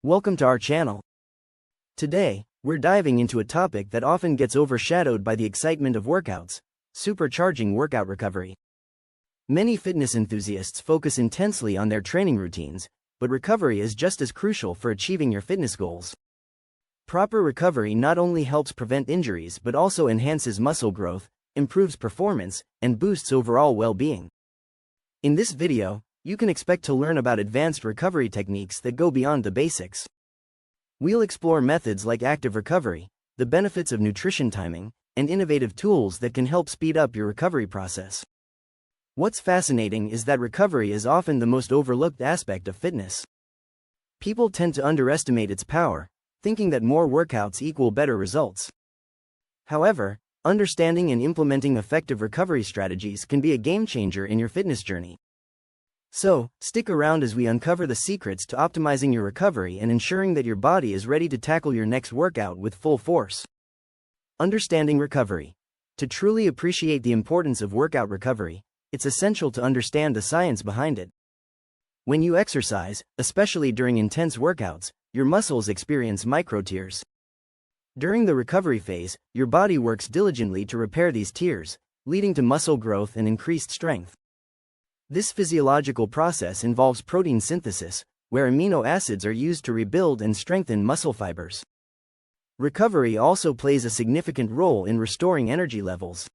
Welcome to our channel. Today, we're diving into a topic that often gets overshadowed by the excitement of workouts: supercharging workout recovery. Many fitness enthusiasts focus intensely on their training routines, but recovery is just as crucial for achieving your fitness goals. Proper recovery not only helps prevent injuries but also enhances muscle growth, improves performance, and boosts overall well-being. In this video, you can expect to learn about advanced recovery techniques that go beyond the basics. We'll explore methods like active recovery, the benefits of nutrition timing, and innovative tools that can help speed up your recovery process. What's fascinating is that recovery is often the most overlooked aspect of fitness. People tend to underestimate its power, thinking that more workouts equal better results. However, understanding and implementing effective recovery strategies can be a game changer in your fitness journey. So, stick around as we uncover the secrets to optimizing your recovery and ensuring that your body is ready to tackle your next workout with full force. Understanding recovery. To truly appreciate the importance of workout recovery, it's essential to understand the science behind it. When you exercise, especially during intense workouts, your muscles experience micro-tears. During the recovery phase, your body works diligently to repair these tears, leading to muscle growth and increased strength. This physiological process involves protein synthesis, where amino acids are used to rebuild and strengthen muscle fibers. Recovery also plays a significant role in restoring energy levels.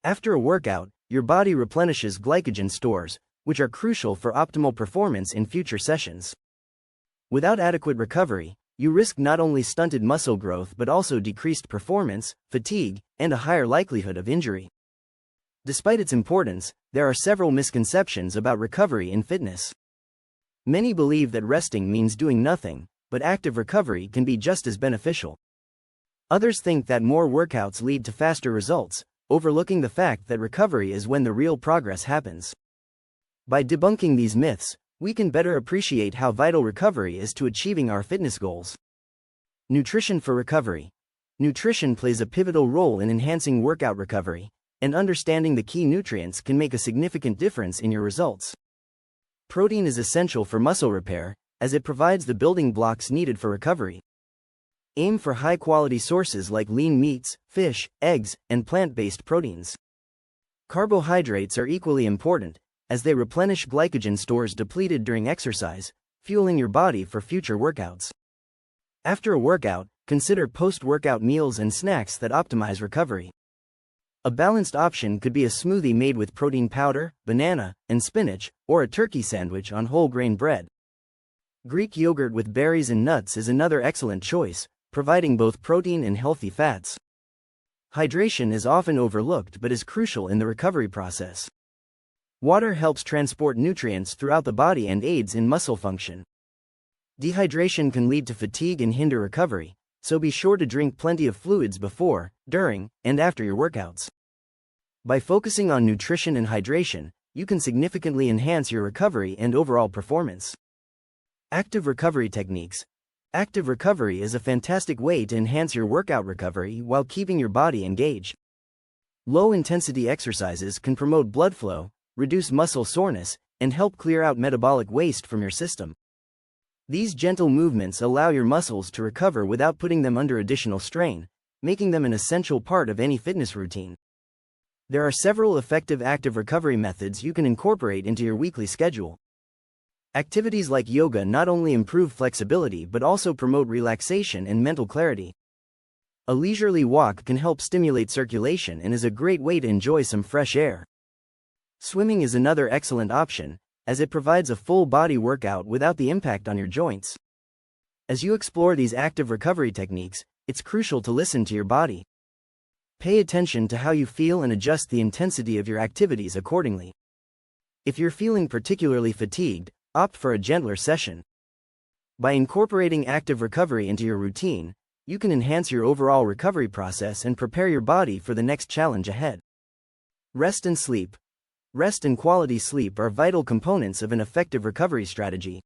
After a workout, your body replenishes glycogen stores, which are crucial for optimal performance in future sessions. Without adequate recovery, you risk not only stunted muscle growth but also decreased performance, fatigue, and a higher likelihood of injury. Despite its importance, there are several misconceptions about recovery in fitness. Many believe that resting means doing nothing, but active recovery can be just as beneficial. Others think that more workouts lead to faster results, overlooking the fact that recovery is when the real progress happens. By debunking these myths, we can better appreciate how vital recovery is to achieving our fitness goals. Nutrition for recovery. Nutrition plays a pivotal role in enhancing workout recovery, and understanding the key nutrients can make a significant difference in your results. Protein is essential for muscle repair, as it provides the building blocks needed for recovery. Aim for high-quality sources like lean meats, fish, eggs, and plant-based proteins. Carbohydrates are equally important, as they replenish glycogen stores depleted during exercise, fueling your body for future workouts. After a workout, consider post-workout meals and snacks that optimize recovery. A balanced option could be a smoothie made with protein powder, banana, and spinach, or a turkey sandwich on whole grain bread. Greek yogurt with berries and nuts is another excellent choice, providing both protein and healthy fats. Hydration is often overlooked but is crucial in the recovery process. Water helps transport nutrients throughout the body and aids in muscle function. Dehydration can lead to fatigue and hinder recovery, so be sure to drink plenty of fluids before, during, and after your workouts. By focusing on nutrition and hydration, you can significantly enhance your recovery and overall performance. Active recovery techniques. Active recovery is a fantastic way to enhance your workout recovery while keeping your body engaged. Low-intensity exercises can promote blood flow, reduce muscle soreness, and help clear out metabolic waste from your system. These gentle movements allow your muscles to recover without putting them under additional strain, making them an essential part of any fitness routine. There are several effective active recovery methods you can incorporate into your weekly schedule. Activities like yoga not only improve flexibility but also promote relaxation and mental clarity. A leisurely walk can help stimulate circulation and is a great way to enjoy some fresh air. Swimming is another excellent option, as it provides a full-body workout without the impact on your joints. As you explore these active recovery techniques, it's crucial to listen to your body. Pay attention to how you feel and adjust the intensity of your activities accordingly. If you're feeling particularly fatigued, opt for a gentler session. By incorporating active recovery into your routine, you can enhance your overall recovery process and prepare your body for the next challenge ahead. Rest and sleep. Rest and quality sleep are vital components of an effective recovery strategy.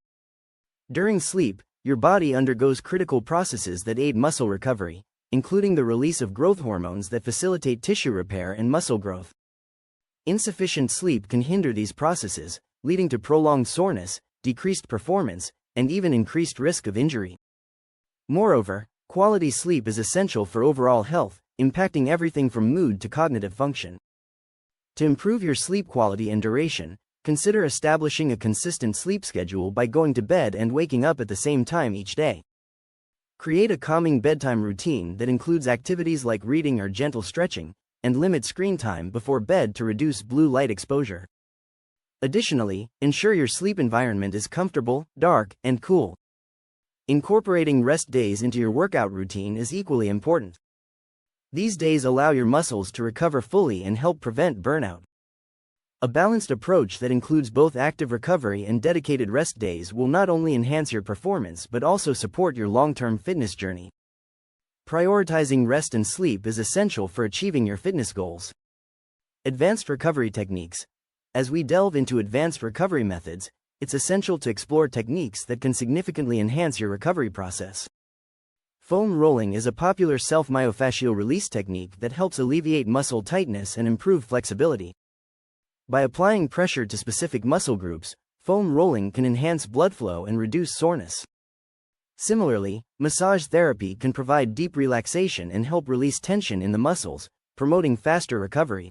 During sleep, your body undergoes critical processes that aid muscle recovery, including the release of growth hormones that facilitate tissue repair and muscle growth. Insufficient sleep can hinder these processes, leading to prolonged soreness, decreased performance, and even increased risk of injury. Moreover, quality sleep is essential for overall health, impacting everything from mood to cognitive function. To improve your sleep quality and duration, consider establishing a consistent sleep schedule by going to bed and waking up at the same time each day. Create a calming bedtime routine that includes activities like reading or gentle stretching, and limit screen time before bed to reduce blue light exposure. Additionally, ensure your sleep environment is comfortable, dark, and cool. Incorporating rest days into your workout routine is equally important. These days allow your muscles to recover fully and help prevent burnout. A balanced approach that includes both active recovery and dedicated rest days will not only enhance your performance but also support your long-term fitness journey. Prioritizing rest and sleep is essential for achieving your fitness goals. Advanced recovery techniques. As we delve into advanced recovery methods, it's essential to explore techniques that can significantly enhance your recovery process. Foam rolling is a popular self-myofascial release technique that helps alleviate muscle tightness and improve flexibility. By applying pressure to specific muscle groups, foam rolling can enhance blood flow and reduce soreness. Similarly, massage therapy can provide deep relaxation and help release tension in the muscles, promoting faster recovery.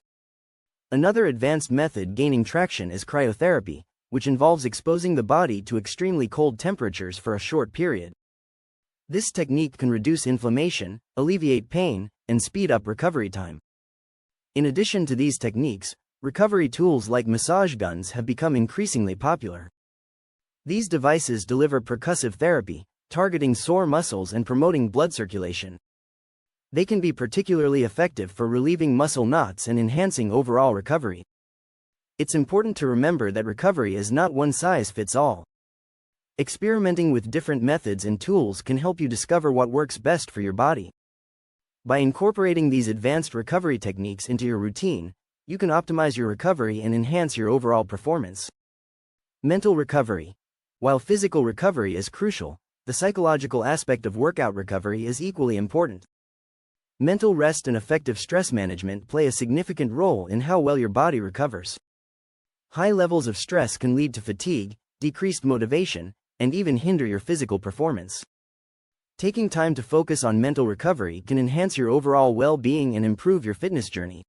Another advanced method gaining traction is cryotherapy, which involves exposing the body to extremely cold temperatures for a short period. This technique can reduce inflammation, alleviate pain, and speed up recovery time. In addition to these techniques, recovery tools like massage guns have become increasingly popular. These devices deliver percussive therapy, targeting sore muscles and promoting blood circulation. They can be particularly effective for relieving muscle knots and enhancing overall recovery. It's important to remember that recovery is not one size fits all. Experimenting with different methods and tools can help you discover what works best for your body. By incorporating these advanced recovery techniques into your routine, you can optimize your recovery and enhance your overall performance. Mental recovery. While physical recovery is crucial, the psychological aspect of workout recovery is equally important. Mental rest and effective stress management play a significant role in how well your body recovers. High levels of stress can lead to fatigue, decreased motivation, and even hinder your physical performance. Taking time to focus on mental recovery can enhance your overall well-being and improve your fitness journey.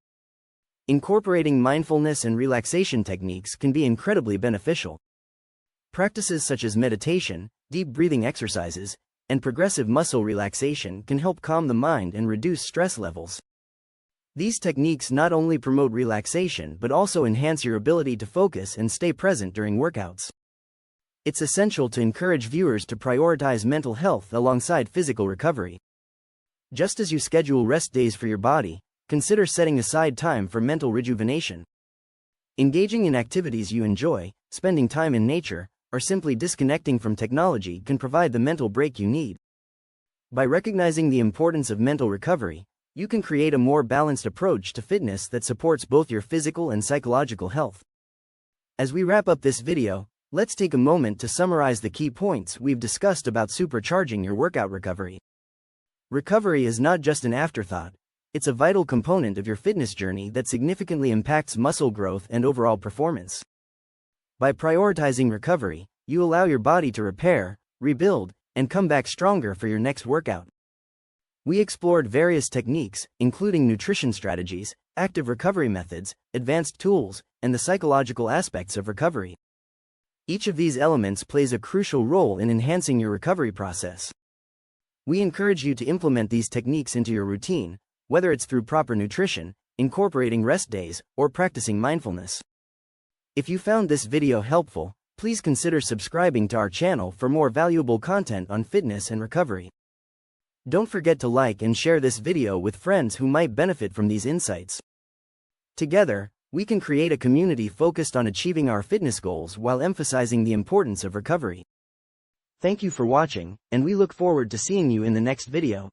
Incorporating mindfulness and relaxation techniques can be incredibly beneficial. Practices such as meditation, deep breathing exercises, and progressive muscle relaxation can help calm the mind and reduce stress levels. These techniques not only promote relaxation but also enhance your ability to focus and stay present during workouts. It's essential to encourage viewers to prioritize mental health alongside physical recovery. Just as you schedule rest days for your body, consider setting aside time for mental rejuvenation. Engaging in activities you enjoy, spending time in nature, or simply disconnecting from technology can provide the mental break you need. By recognizing the importance of mental recovery, you can create a more balanced approach to fitness that supports both your physical and psychological health. As we wrap up this video, let's take a moment to summarize the key points we've discussed about supercharging your workout recovery. Recovery is not just an afterthought, it's a vital component of your fitness journey that significantly impacts muscle growth and overall performance. By prioritizing recovery, you allow your body to repair, rebuild, and come back stronger for your next workout. We explored various techniques, including nutrition strategies, active recovery methods, advanced tools, and the psychological aspects of recovery. Each of these elements plays a crucial role in enhancing your recovery process. We encourage you to implement these techniques into your routine, whether it's through proper nutrition, incorporating rest days, or practicing mindfulness. If you found this video helpful, please consider subscribing to our channel for more valuable content on fitness and recovery. Don't forget to like and share this video with friends who might benefit from these insights. Together, we can create a community focused on achieving our fitness goals while emphasizing the importance of recovery. Thank you for watching, and we look forward to seeing you in the next video.